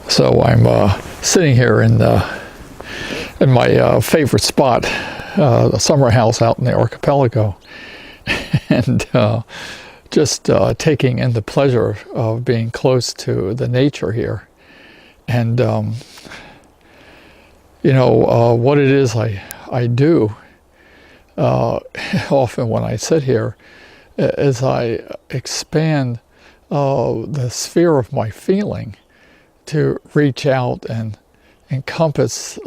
So I'm sitting here in my favorite spot, the summer house out in the archipelago, and just taking in the pleasure of being close to the nature here. And what it is I do often when I sit here is I expand the sphere of my feeling to reach out and encompass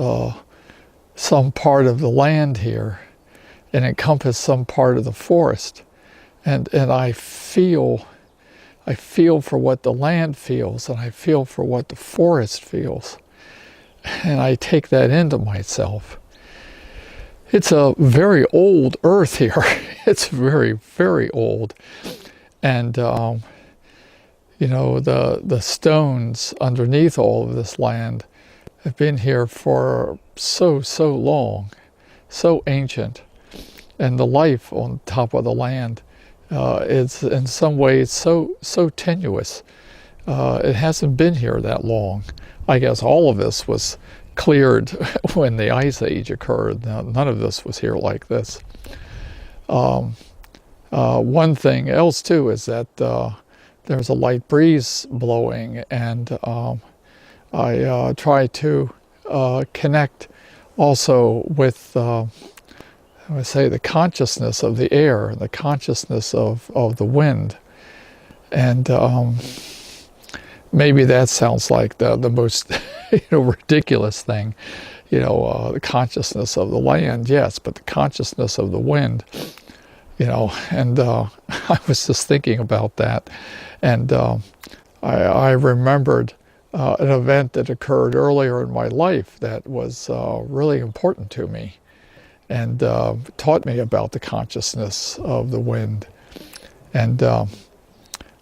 some part of the land here and encompass some part of the forest. And I feel for what the land feels, and I feel for what the forest feels. And I take that into myself. It's a very old earth here. It's very, very old. And the stones underneath all of this land have been here for so long, so ancient. And the life on top of the land is in some ways so tenuous. It hasn't been here that long. I guess all of this was cleared when the Ice Age occurred. Now, none of this was here like this. One thing else too is that there's a light breeze blowing, and I try to connect also with I would say the consciousness of the air, the consciousness of the wind. And maybe that sounds like the most ridiculous thing, the consciousness of the land, yes, but the consciousness of the wind, and I was just thinking about that. And I remembered an event that occurred earlier in my life that was really important to me, and taught me about the consciousness of the wind. And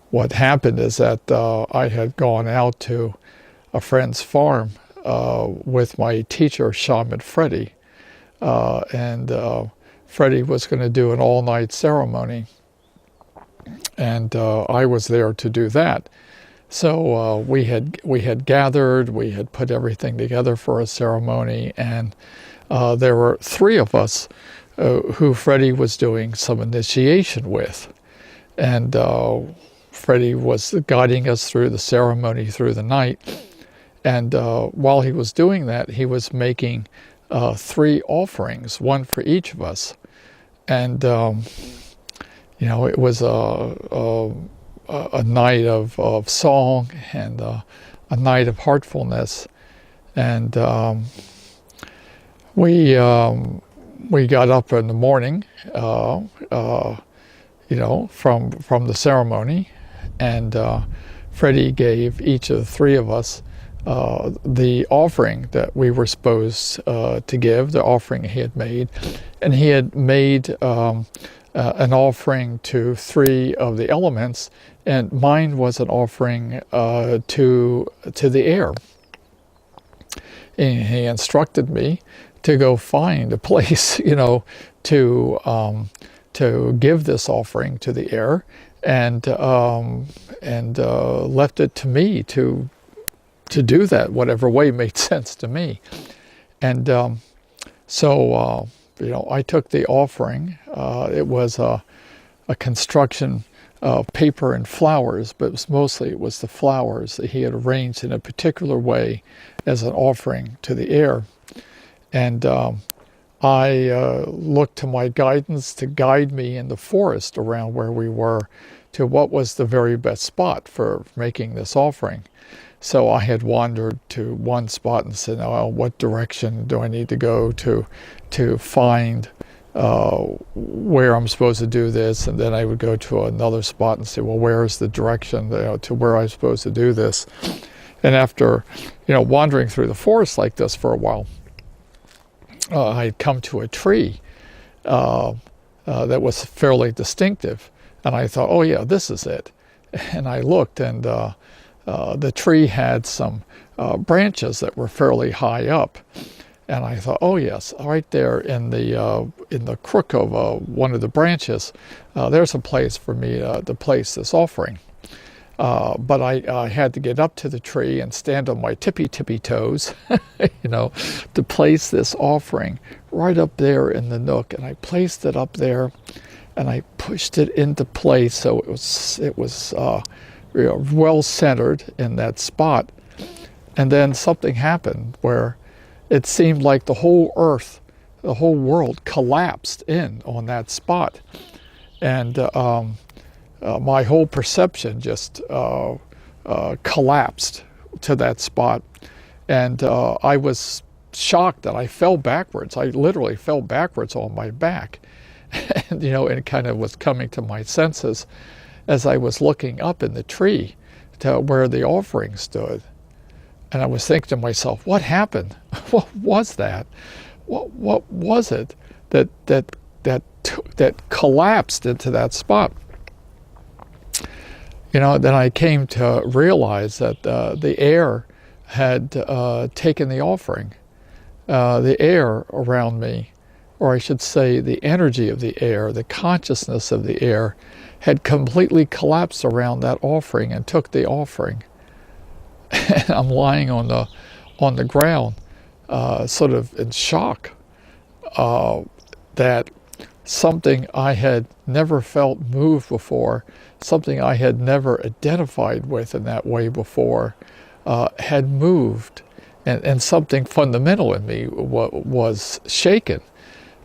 what happened is that I had gone out to a friend's farm with my teacher, Shaman Freddie, and Freddie was going to do an all-night ceremony, and I was there to do that. So we had gathered, we had put everything together for a ceremony, and there were 3 of us who Freddie was doing some initiation with. And Freddie was guiding us through the ceremony through the night. And while he was doing that, he was making 3 offerings, one for each of us. And, it was a night of song and a night of heartfulness. And we got up in the morning, from the ceremony, and Freddie gave each of the 3 of us the offering that we were supposed to give, the offering he had made. And he had made an offering to 3 of the elements, and mine was an offering to the air. And he instructed me to go find a place, to give this offering to the air, and left it to me to do that whatever way made sense to me. And so I took the offering. It was a construction of paper and flowers, but it was the flowers that he had arranged in a particular way as an offering to the air. And I looked to my guidance to guide me in the forest around where we were to what was the very best spot for making this offering. So I had wandered to one spot and said, "Oh, what direction do I need to go to find where I'm supposed to do this?" And then I would go to another spot and say, "Well, where is the direction to where I'm supposed to do this?" And after, wandering through the forest like this for a while, I'd come to a tree that was fairly distinctive, and I thought, "Oh yeah, this is it." And I looked, and the tree had some branches that were fairly high up, and I thought, "Oh yes, right there in the crook of one of the branches, there's a place for me to place this offering." But I had to get up to the tree and stand on my tippy toes, to place this offering right up there in the nook. And I placed it up there, and I pushed it into place so it was well centered in that spot. And then something happened where it seemed like the whole earth, the whole world collapsed in on that spot. And my whole perception just collapsed to that spot. And I was shocked that I fell backwards. I literally fell backwards on my back. And, and it kind of was coming to my senses as I was looking up in the tree to where the offering stood. And I was thinking to myself, what happened? What was that? What was it that collapsed into that spot? Then I came to realize that the air had taken the offering. The air around me, or I should say the energy of the air, the consciousness of the air, had completely collapsed around that offering and took the offering. And I'm lying on the ground, sort of in shock that something I had never felt moved before, something I had never identified with in that way before, had moved, and something fundamental in me was shaken,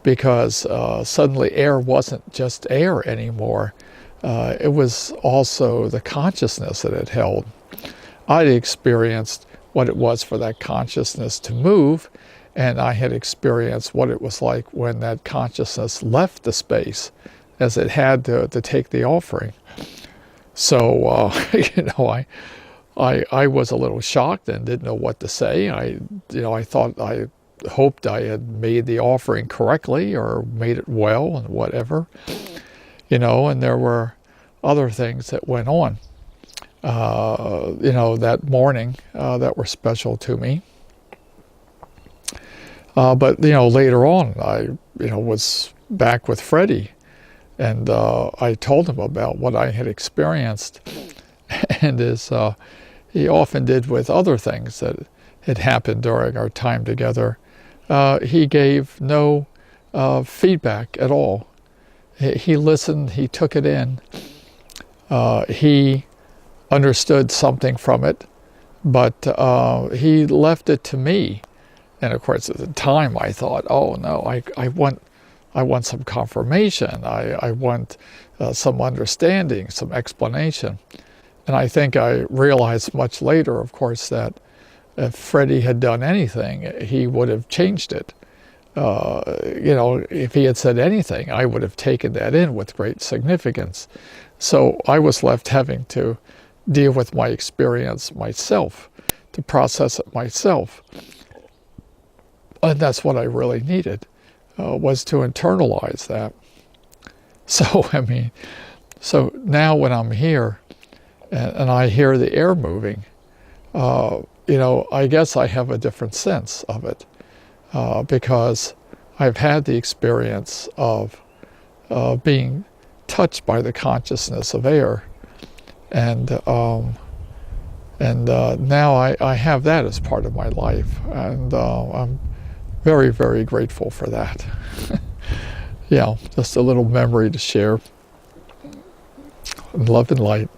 because suddenly air wasn't just air anymore. It was also the consciousness that it held. I'd experienced what it was for that consciousness to move, and I had experienced what it was like when that consciousness left the space, as it had to take the offering. So, I was a little shocked and didn't know what to say. I hoped I had made the offering correctly or made it well and whatever, and there were other things that went on, that morning that were special to me. But later on, I was back with Freddie, and I told him about what I had experienced, and as he often did with other things that had happened during our time together, he gave no feedback at all. He listened, he took it in, he understood something from it, but he left it to me. And of course, at the time, I thought, "Oh no, I want some confirmation. I want some understanding, some explanation." And I think I realized much later, of course, that if Freddie had done anything, he would have changed it. If he had said anything, I would have taken that in with great significance. So I was left having to deal with my experience myself, to process it myself. And that's what I really needed, was to internalize that. So, so now when I'm here and I hear the air moving, I guess I have a different sense of it, because I've had the experience of being touched by the consciousness of air, and now I have that as part of my life, and I'm very, very grateful for that. Just a little memory to share. Love and light.